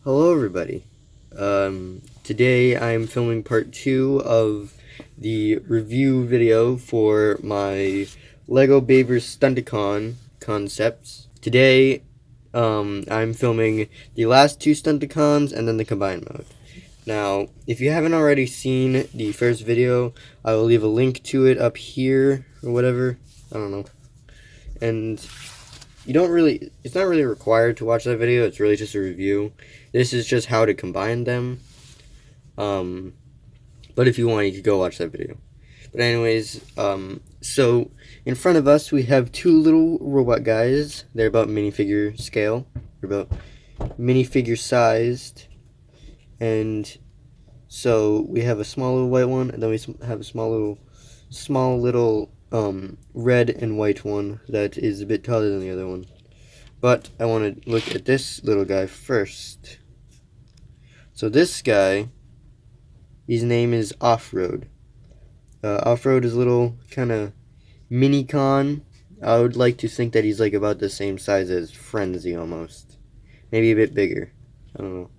Hello everybody. Today I'm filming part 2 of the review video for my Lego Bavers Stunticon concepts. Today I'm filming the last two Stunticons and then the combined mode. Now, if you haven't already seen the first video, I will leave a link to it up here or whatever. I don't know. And it's not really required to watch that video. It's really just a review. This is just how to combine them. But if you want, you could go watch that video. But anyways, so in front of us we have two little robot guys. They're about minifigure scale. They're about minifigure sized. And so we have a small little white one, and then we have a small little red and white one that is a bit taller than the other one. But I want to look at this little guy first. So this guy, his name is Off-Road. Off-Road is a little kind of mini-con. I would like to think that he's like about the same size as Frenzy almost. Maybe a bit bigger. I don't know.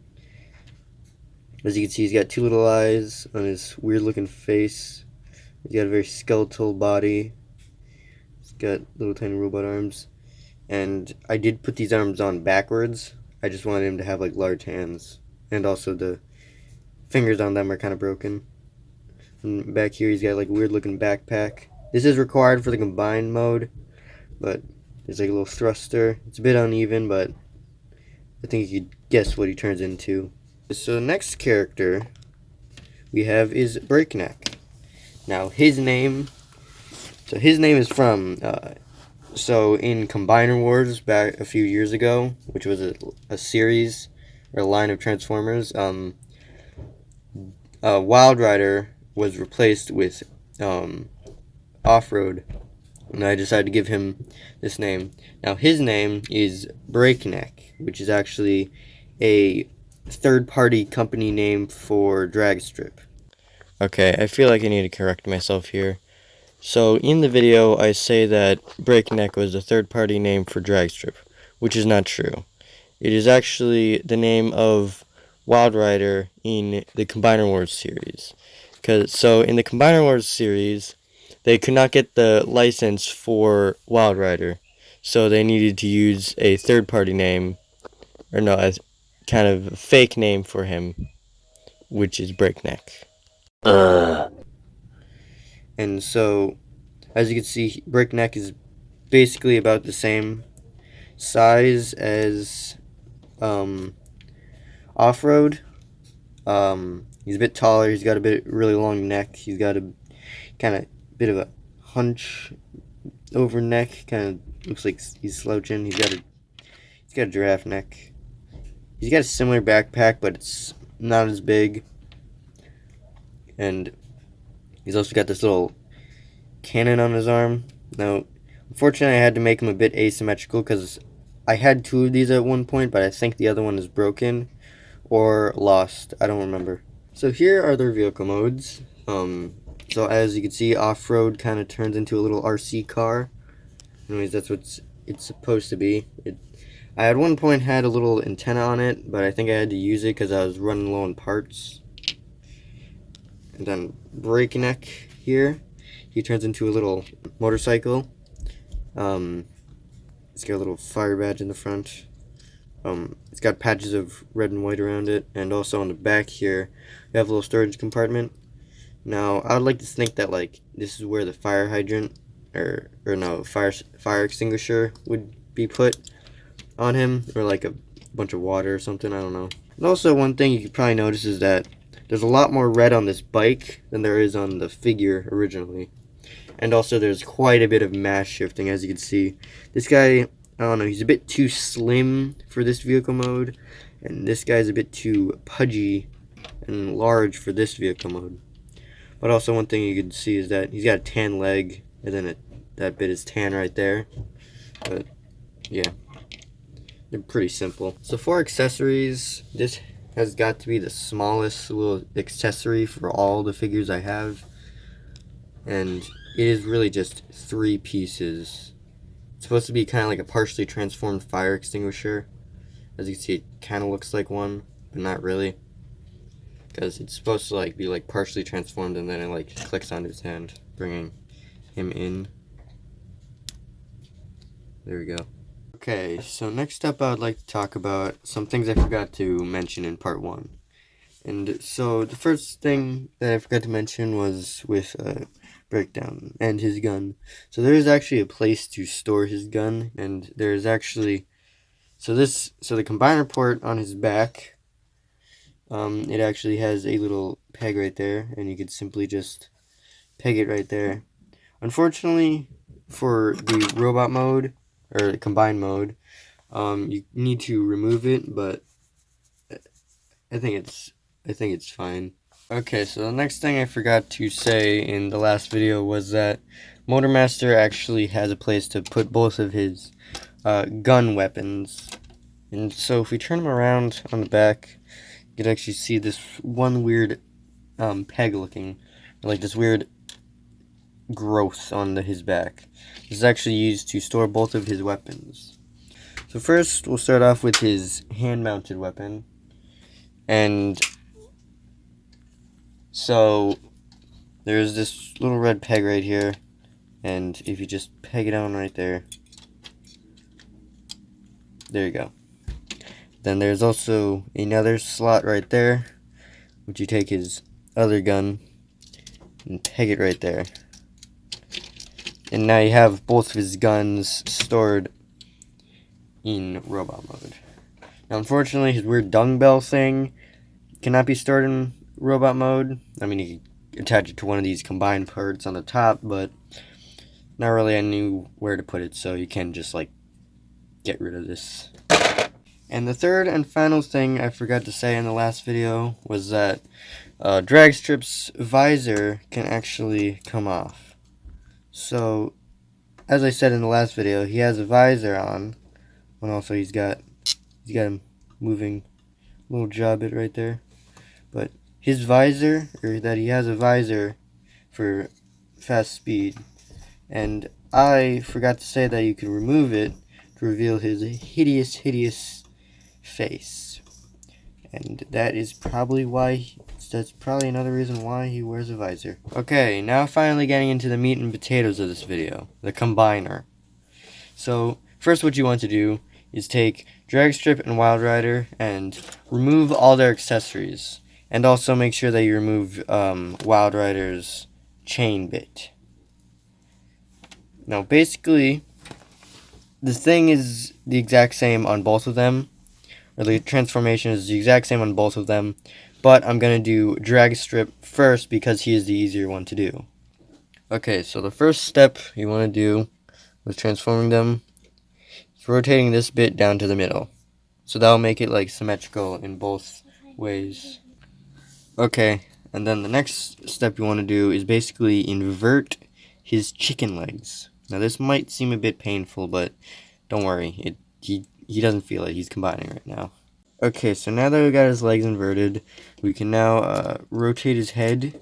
As you can see, he's got two little eyes on his weird looking face. He's got a very skeletal body. He's got little tiny robot arms. And I did put these arms on backwards. I just wanted him to have like large hands. And also the fingers on them are kind of broken. And back here he's got like a weird looking backpack. This is required for the combined mode. But there's like a little thruster. It's a bit uneven, but I think you could guess what he turns into. So the next character we have is Breakneck. Now his name is from so in Combiner Wars back a few years ago, which was a series or a line of Transformers, Wild Rider was replaced with Off-Road, and I decided to give him this name. Now his name is Breakneck, which is actually a third-party company name for drag strip. Okay, I feel like I need to correct myself here. So in the video I say that Breakneck was a third-party name for dragstrip, which is not true. It is actually the name of Wild Rider in the Combiner Wars series. So in the Combiner Wars series, they could not get the license for Wild Rider, so they needed to use a third-party name, or no, a kind of fake name for him, which is Breakneck. And so, as you can see, Breakneck is basically about the same size as Off-Road. He's a bit taller. He's got a really long neck. He's got a kind of bit of a hunch over neck. Kind of looks like he's slouching. He's got a giraffe neck. He's got a similar backpack, but it's not as big. And he's also got this little cannon on his arm. Now, unfortunately, I had to make him a bit asymmetrical because I had two of these at one point, but I think the other one is broken or lost. I don't remember. So here are their vehicle modes. So as you can see, Off-Road kind of turns into a little RC car. Anyways, that's what it's supposed to be. I at one point had a little antenna on it, but I think I had to use it because I was running low on parts. And then Breakneck here, he turns into a little motorcycle. It's got a little fire badge in the front. It's got patches of red and white around it, and also on the back here, we have a little storage compartment. Now, I would like to think that like this is where the fire hydrant, or no, fire extinguisher would be put on him, or like a bunch of water or something. I don't know. And also, one thing you could probably notice is that there's a lot more red on this bike than there is on the figure originally. And also there's quite a bit of mass shifting, as you can see. This guy, I don't know, he's a bit too slim for this vehicle mode. And this guy's a bit too pudgy and large for this vehicle mode. But also one thing you can see is that he's got a tan leg, and then that bit is tan right there. But yeah, they're pretty simple. So for accessories, this has got to be the smallest little accessory for all the figures I have, and it is really just 3 pieces. It's supposed to be kind of like a partially transformed fire extinguisher. As you can see, it kind of looks like one. but not really, because it's supposed to like be like partially transformed, and then it like clicks on his hand, bringing him in. There we go. Okay, so next up I would like to talk about some things I forgot to mention in part 1. And so the first thing that I forgot to mention was with Breakdown and his gun. So there is actually a place to store his gun, and there is actually so the combiner port on his back, it actually has a little peg right there, and you could simply just peg it right there. Unfortunately, for the robot mode or the combined mode, you need to remove it, but I think it's fine. Okay, so the next thing I forgot to say in the last video was that Motormaster actually has a place to put both of his gun weapons. And so if we turn them around on the back, you can actually see this one weird peg looking, like this weird growth on his back. This is actually used to store both of his weapons. So first, we'll start off with his hand-mounted weapon. And so there's this little red peg right here, and if you just peg it on right there, there you go. Then there's also another slot right there, which you take his other gun and peg it right there. And now you have both of his guns stored in robot mode. Now unfortunately, his weird dumbbell thing cannot be stored in robot mode. I mean, you can attach it to one of these combined parts on the top, but not really I knew where to put it, so you can just like get rid of this. And the third and final thing I forgot to say in the last video was that Dragstrip's visor can actually come off. So, as I said in the last video, he has a visor on, and also he's got a moving little jaw bit right there. But his visor, or that he has a visor for fast speed, and I forgot to say that you can remove it to reveal his hideous face. And that is probably that's probably another reason why he wears a visor. Okay, now finally getting into the meat and potatoes of this video, the combiner. So, first what you want to do is take Dragstrip and Wild Rider and remove all their accessories. And also make sure that you remove Wild Rider's chain bit. Now basically, the thing is the exact same on both of them. Or the transformation is the exact same on both of them. But I'm going to do Dragstrip first because he is the easier one to do. Okay, so the first step you want to do with transforming them is rotating this bit down to the middle. So that'll make it like symmetrical in both ways. Okay, and then the next step you want to do is basically invert his chicken legs. Now this might seem a bit painful, but don't worry, he doesn't feel it. He's combining right now. Okay, so now that we got his legs inverted, we can now rotate his head,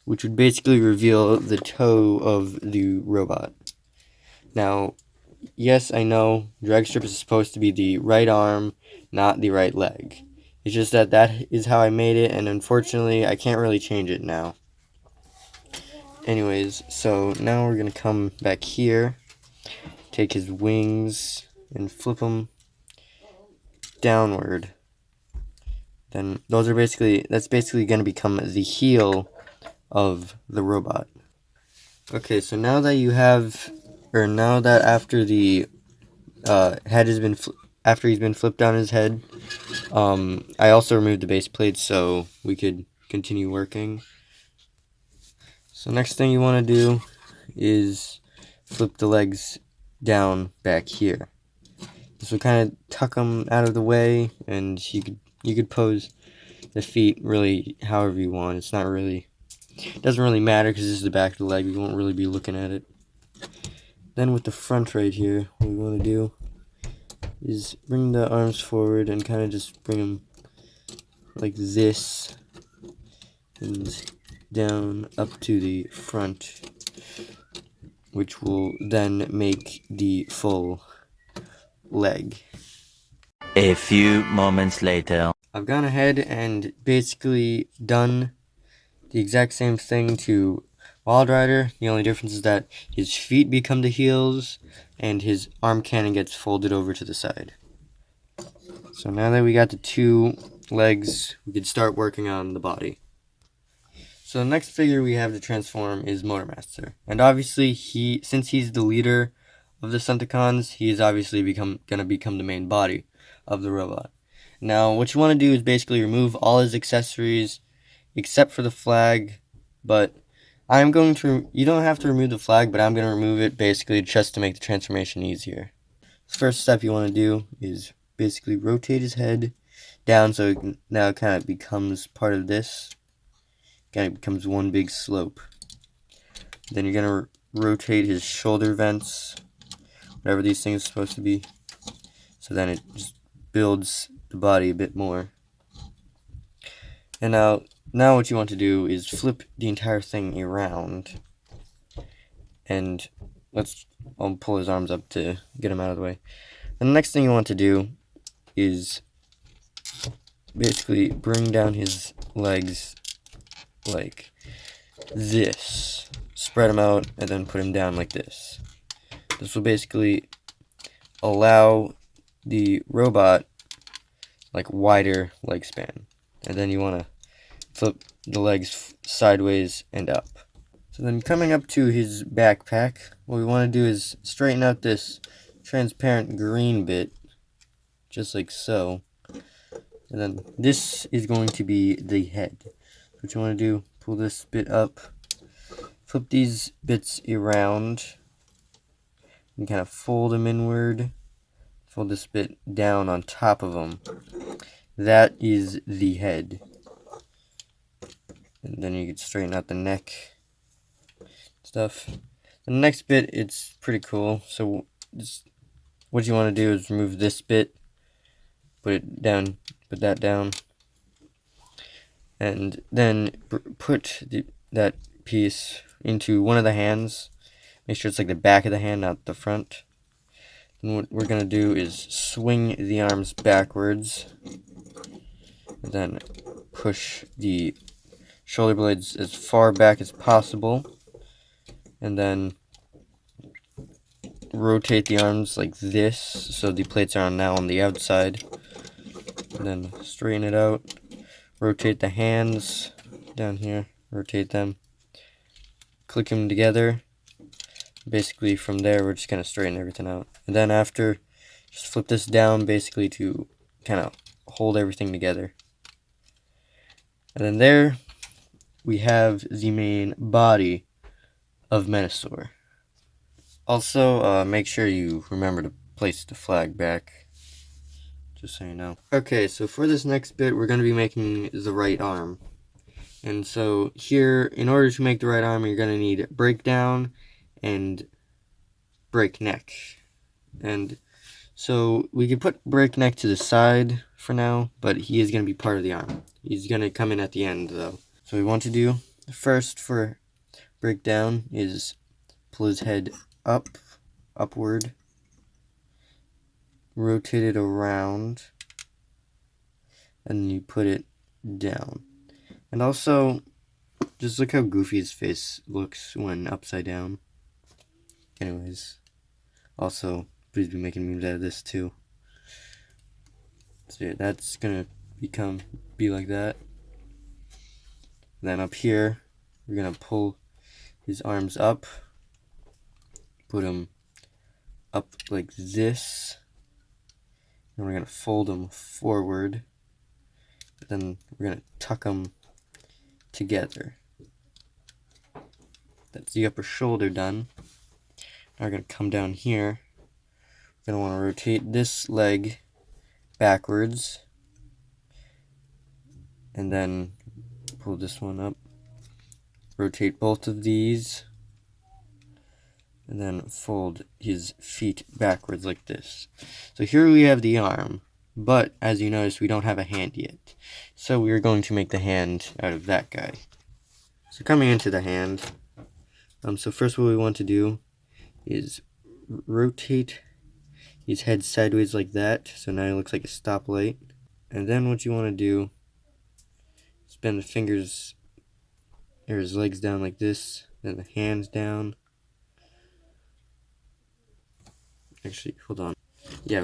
which would basically reveal the toe of the robot. Now, yes, I know Dragstrip is supposed to be the right arm, not the right leg. It's just that is how I made it, and unfortunately, I can't really change it now. Anyways, so now we're going to come back here, take his wings, and flip them downward. Then that's basically going to become the heel of the robot. Okay, so now that after the head has been after he's been flipped down his head, I also removed the base plates so we could continue working. So next thing you want to do is flip the legs down back here. This will kind of tuck them out of the way, and you could pose the feet really however you want. It doesn't really matter because this is the back of the leg. You won't really be looking at it. Then with the front right here, what we want to do is bring the arms forward and kind of just bring them like this and down up to the front, which will then make the full leg. A few moments later. I've gone ahead and basically done the exact same thing to Wild Rider. The only difference is that his feet become the heels and his arm cannon gets folded over to the side. So now that we got the two legs, we can start working on the body. So the next figure we have to transform is Motormaster. And obviously, since he's the leader of the Senticons, he is obviously gonna become the main body of the robot. Now, what you want to do is basically remove all his accessories except for the flag, but you don't have to remove the flag, but I'm going to remove it basically just to make the transformation easier. The first step you want to do is basically rotate his head down so it now kind of becomes part of this. Kind of becomes one big slope. Then you're going to rotate his shoulder vents, whatever these things are supposed to be, so then it just builds the body a bit more. And now what you want to do is flip the entire thing around. And I'll pull his arms up to get him out of the way. And the next thing you want to do is basically bring down his legs like this. Spread him out and then put him down like this. This will basically allow the robot like wider leg span. And then you want to flip the legs sideways and up. So then coming up to his backpack, what we want to do is straighten out this transparent green bit, just like so. And then this is going to be the head. What you want to do, pull this bit up, flip these bits around, and kind of fold them inward. Fold this bit down on top of them. That is the head. And then you can straighten out the neck stuff. The next bit, it's pretty cool. So what you want to do is remove this bit, put that down, and then put that piece into one of the hands. Make sure it's like the back of the hand, not the front. And what we're going to do is swing the arms backwards, and then push the shoulder blades as far back as possible, and then rotate the arms like this so the plates are now on the outside, and then straighten it out. Rotate the hands down here, rotate them, click them together. Basically from there we're just going to straighten everything out, and then after just flip this down basically to kind of hold everything together. And then there we have the main body of Menasor. Also, make sure you remember to place the flag back, just so you know. Okay, so for this next bit, we're going to be making the right arm. And so here, in order to make the right arm, you're going to need breakdown and breakneck. And so we could put breakneck to the side for now, but he is going to be part of the arm. He's going to come in at the end, though. So what we want to do first for breakdown is pull his head upward, rotate it around, and then you put it down. And also, just look how goofy his face looks when upside down. Anyways, also, please be making memes out of this too. So yeah, that's gonna be like that. Then up here, we're gonna pull his arms up, put them up like this, and we're gonna fold them forward. Then we're gonna tuck them together. That's the upper shoulder done. Now we're gonna come down here. We're gonna want to rotate this leg backwards, and then pull this one up. Rotate both of these, and then fold his feet backwards like this. So here we have the arm, but as you notice, we don't have a hand yet. So we are going to make the hand out of that guy. So coming into the hand, so first what we want to do is rotate his head sideways like that. So now it looks like a stoplight. And then what you want to do is bend the fingers or his legs down like this, then the hands down. Actually, hold on. Yeah,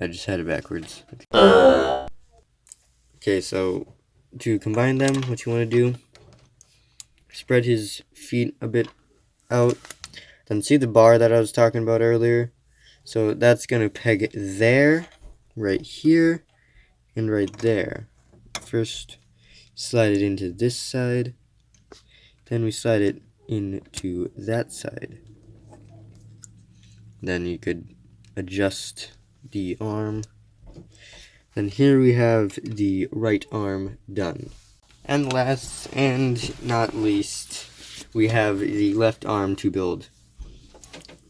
I just had it backwards. Okay, so to combine them, what you want to do, spread his feet a bit out. Then see the bar that I was talking about earlier? So that's going to peg there, right here, and right there. First, slide it into this side. Then we slide it into that side. Then you could adjust the arm. Then here we have the right arm done. And last and not least, we have the left arm to build.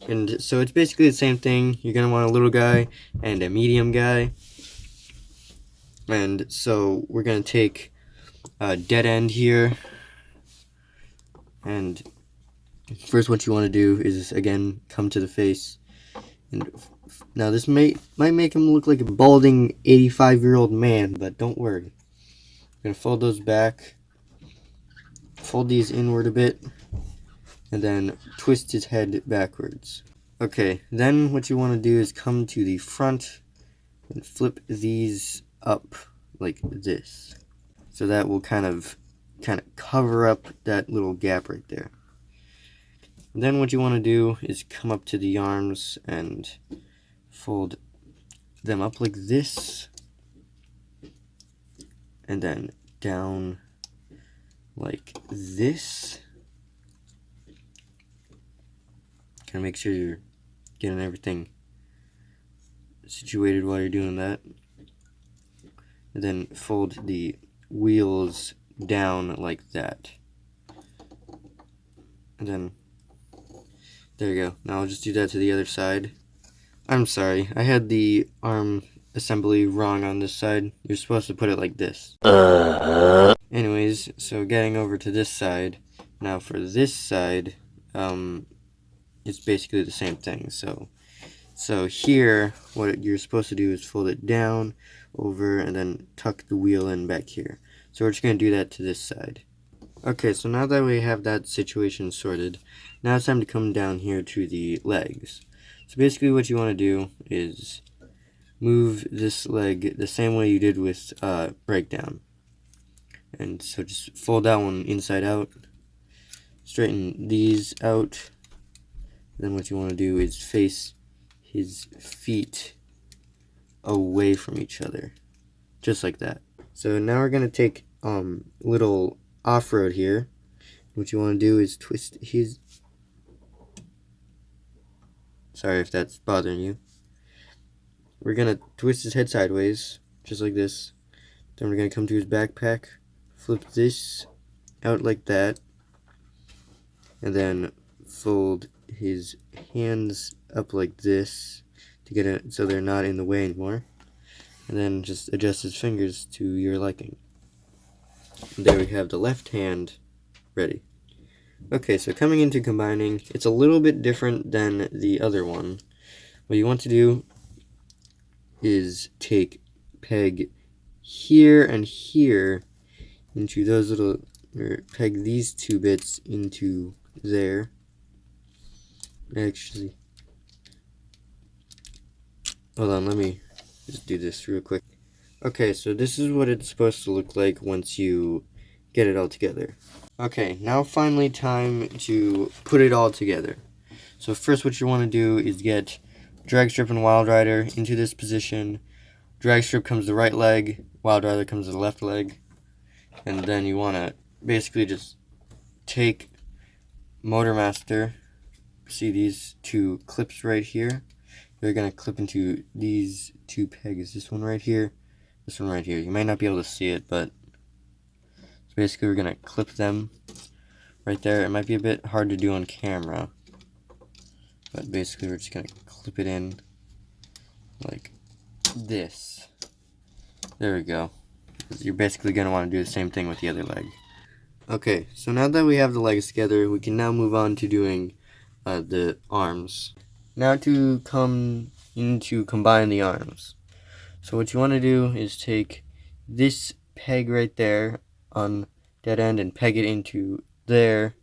And so it's basically the same thing. You're going to want a little guy and a medium guy. And so we're going to take a dead end here. And first what you want to do is, again, come to the face. And now this might make him look like a balding 85-year-old man, but don't worry. I'm going to fold those back. Fold these inward a bit. And then twist his head backwards. Okay, then what you want to do is come to the front and flip these up like this. So that will kind of cover up that little gap right there. And then what you want to do is come up to the arms and fold them up like this. And then down like this. Kind of make sure you're getting everything situated while you're doing that. And then fold the wheels down like that. And then, there you go. Now I'll just do that to the other side. I'm sorry, I had the arm assembly wrong on this side. You're supposed to put it like this. Anyways, so getting over to this side. Now for this side, it's basically the same thing. So here, what you're supposed to do is fold it down, over, and then tuck the wheel in back here. So we're just going to do that to this side. Okay, so now that we have that situation sorted, now it's time to come down here to the legs. So basically what you want to do is move this leg the same way you did with breakdown. And so just fold that one inside out, straighten these out. Then what you want to do is face his feet away from each other, just like that. So now we're going to take little off-road here. What you want to do is twist his... Sorry if that's bothering you. We're going to twist his head sideways, just like this. Then we're going to come to his backpack, flip this out like that, and then fold his hands up like this to get it so they're not in the way anymore. And then just adjust his fingers to your liking. And there we have the left hand ready. Okay, so coming into combining, it's a little bit different than the other one. What you want to do is peg here and here into those little, or peg these two bits into there. Actually, hold on, let me just do this real quick. Okay, so this is what it's supposed to look like once you get it all together. Okay, now finally time to put it all together. So first what you want to do is get drag strip and wild rider into this position. Drag strip comes to the right leg, wild rider comes to the left leg. And then you want to basically just take Motor Master. See these two clips right here? They're going to clip into these two pegs. This one right here, this one right here. You might not be able to see it, but basically we're going to clip them right there. It might be a bit hard to do on camera, but basically we're just going to clip it in like this. There we go. You're basically going to want to do the same thing with the other leg. Okay, so now that we have the legs together, we can now move on to doing the arms. Now to come in to combine the arms. So what you want to do is take this peg right there on dead end and peg it into there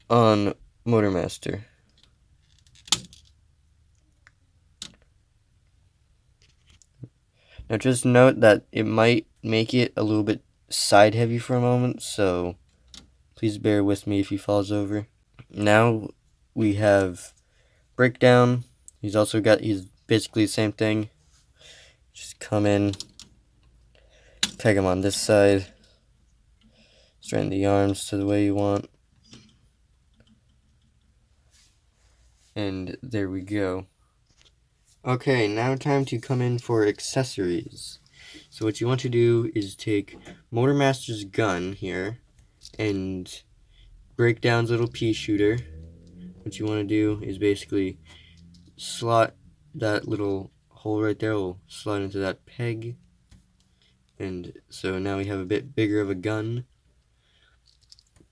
on Motormaster. Now just note that it might make it a little bit side heavy for a moment, so please bear with me if he falls over. Now we have breakdown. He's basically the same thing. Just come in, peg him on this side, straighten the arms to the way you want, and there we go. Okay, now time to come in for accessories. So what you want to do is take Motormaster's gun here and Breakdown's little pea shooter. What you want to do is basically slot that little hole right there, will slot into that peg, and so now we have a bit bigger of a gun,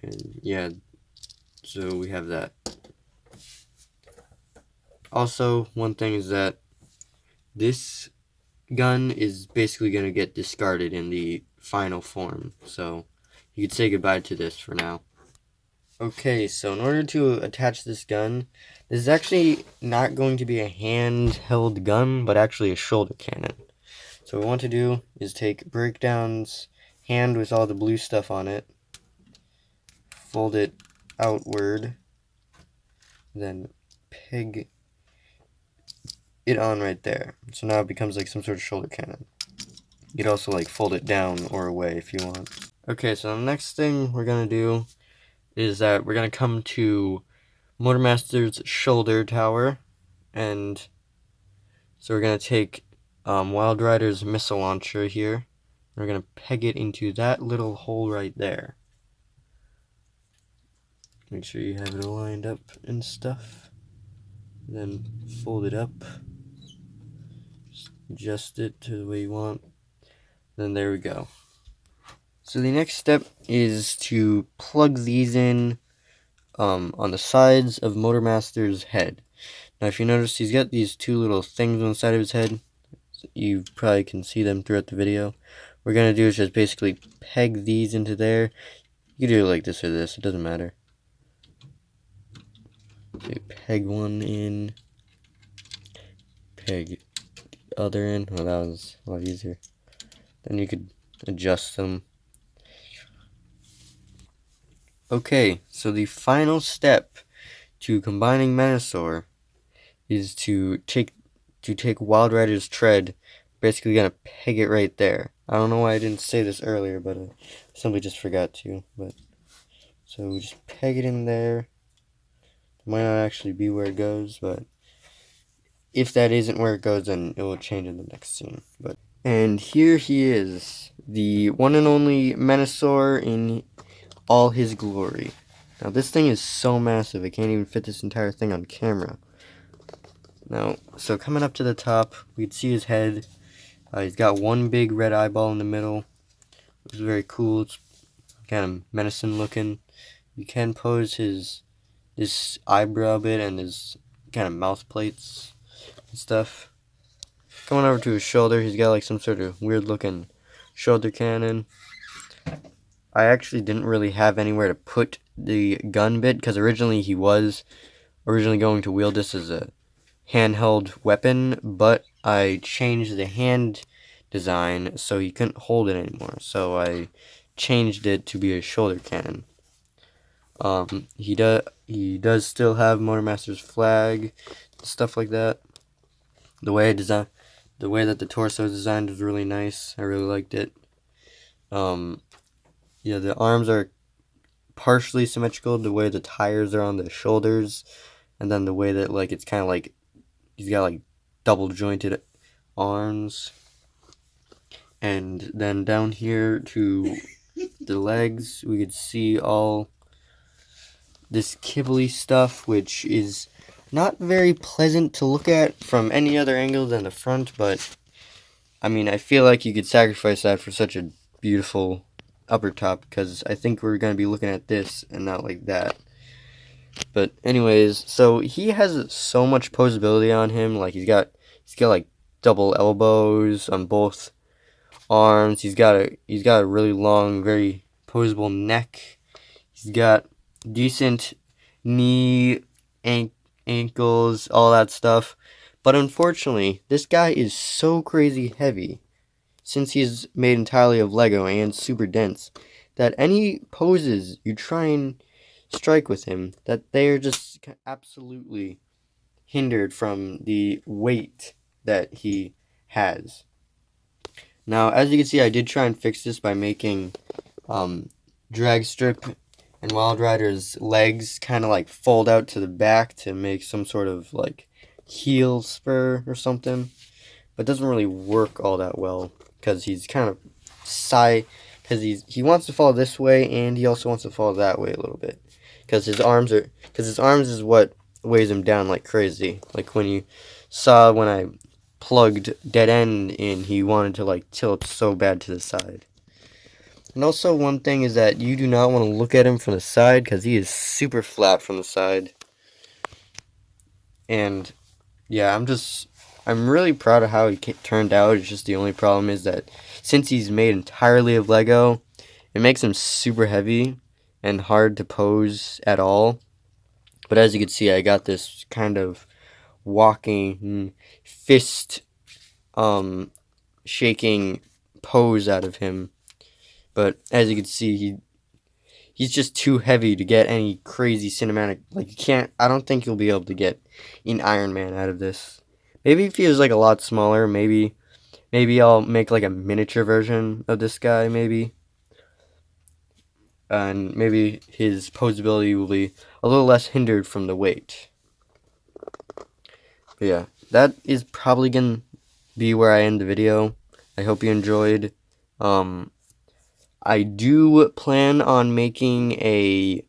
and yeah, so we have that. Also, one thing is that this gun is basically going to get discarded in the final form, so you could say goodbye to this for now. Okay, so in order to attach this gun, this is actually not going to be a handheld gun, but actually a shoulder cannon. So what we want to do is take Breakdown's hand with all the blue stuff on it, fold it outward, then peg it on right there. So now it becomes like some sort of shoulder cannon. You could also like fold it down or away if you want. Okay, so the next thing we're going to do is that we're going to come to Motormaster's shoulder tower, and so we're going to take Wild Rider's missile launcher here. We're going to peg it into that little hole right there. Make sure you have it lined up and stuff. Then fold it up. Just adjust it to the way you want. Then there we go. So the next step is to plug these in on the sides of Motormaster's head. Now if you notice, he's got these two little things on the side of his head. You probably can see them throughout the video. What we're going to do is just basically peg these into there. You can do it like this or this, it doesn't matter. Okay, peg one in, peg the other in. Oh, that was a lot easier. Then you could adjust them. Okay, so the final step to combining Menasor is to take Wild Rider's tread. Basically gonna peg it right there. I don't know why I didn't say this earlier, but I simply just forgot to. But so we just peg it in there. It might not actually be where it goes, but if that isn't where it goes, then it will change in the next scene. And here he is, the one and only Menasor in all his glory. Now this thing is so massive, it can't even fit this entire thing on camera. Now, so coming up to the top, we'd see his head. He's got one big red eyeball in the middle. It's very cool. It's kind of menacing looking. You can pose this eyebrow bit and his kind of mouth plates and stuff. Coming over to his shoulder, he's got like some sort of weird looking shoulder cannon. I actually didn't really have anywhere to put the gun bit, because originally he was going to wield this as a handheld weapon, but I changed the hand design so he couldn't hold it anymore, so I changed it to be a shoulder cannon. He does still have Motormaster's flag, stuff like that. The way that the torso is designed is really nice. I really liked it. Yeah, the arms are partially symmetrical, the way the tires are on the shoulders, and then the way that like it's kind of like he's got like double jointed arms. And then down here to the legs, we could see all this kibbly stuff, which is not very pleasant to look at from any other angle than the front, but I mean, I feel like you could sacrifice that for such a beautiful upper top, because I think we're going to be looking at this and not like that. But anyways, so he has so much posability on him. Like he's got like double elbows on both arms. He's got a really long, very posable neck. He's got decent knee, ankles, all that stuff. But unfortunately, this guy is so crazy heavy, since he's made entirely of Lego and super dense, that any poses you try and strike with him, that they are just absolutely hindered from the weight that he has. Now, as you can see, I did try and fix this by making drag strip and Wild Rider's legs kind of like fold out to the back to make some sort of like heel spur or something. But it doesn't really work all that well because he's kind of because he wants to fall this way and he also wants to fall that way a little bit because his arms is what weighs him down like crazy. Like when you saw when I plugged dead end in, he wanted to like tilt so bad to the side. And also one thing is that you do not want to look at him from the side because he is super flat from the side. And yeah, I'm really proud of how he turned out. It's just the only problem is that since he's made entirely of Lego, it makes him super heavy and hard to pose at all. But as you can see, I got this kind of walking fist shaking pose out of him. But as you can see, he's just too heavy to get any crazy cinematic. Like I don't think you'll be able to get an Iron Man out of this. Maybe if he was like a lot smaller, maybe I'll make like a miniature version of this guy, maybe. And maybe his posability will be a little less hindered from the weight. But yeah, that is probably gonna be where I end the video. I hope you enjoyed. I do plan on making a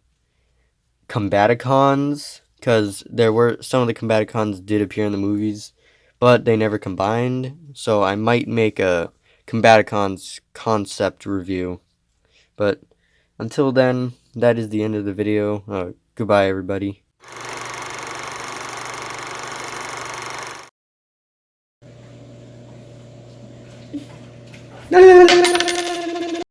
Combaticons, because there were some of the Combaticons did appear in the movies, but they never combined. So I might make a Combaticons concept review. But until then, that is the end of the video. Goodbye, everybody.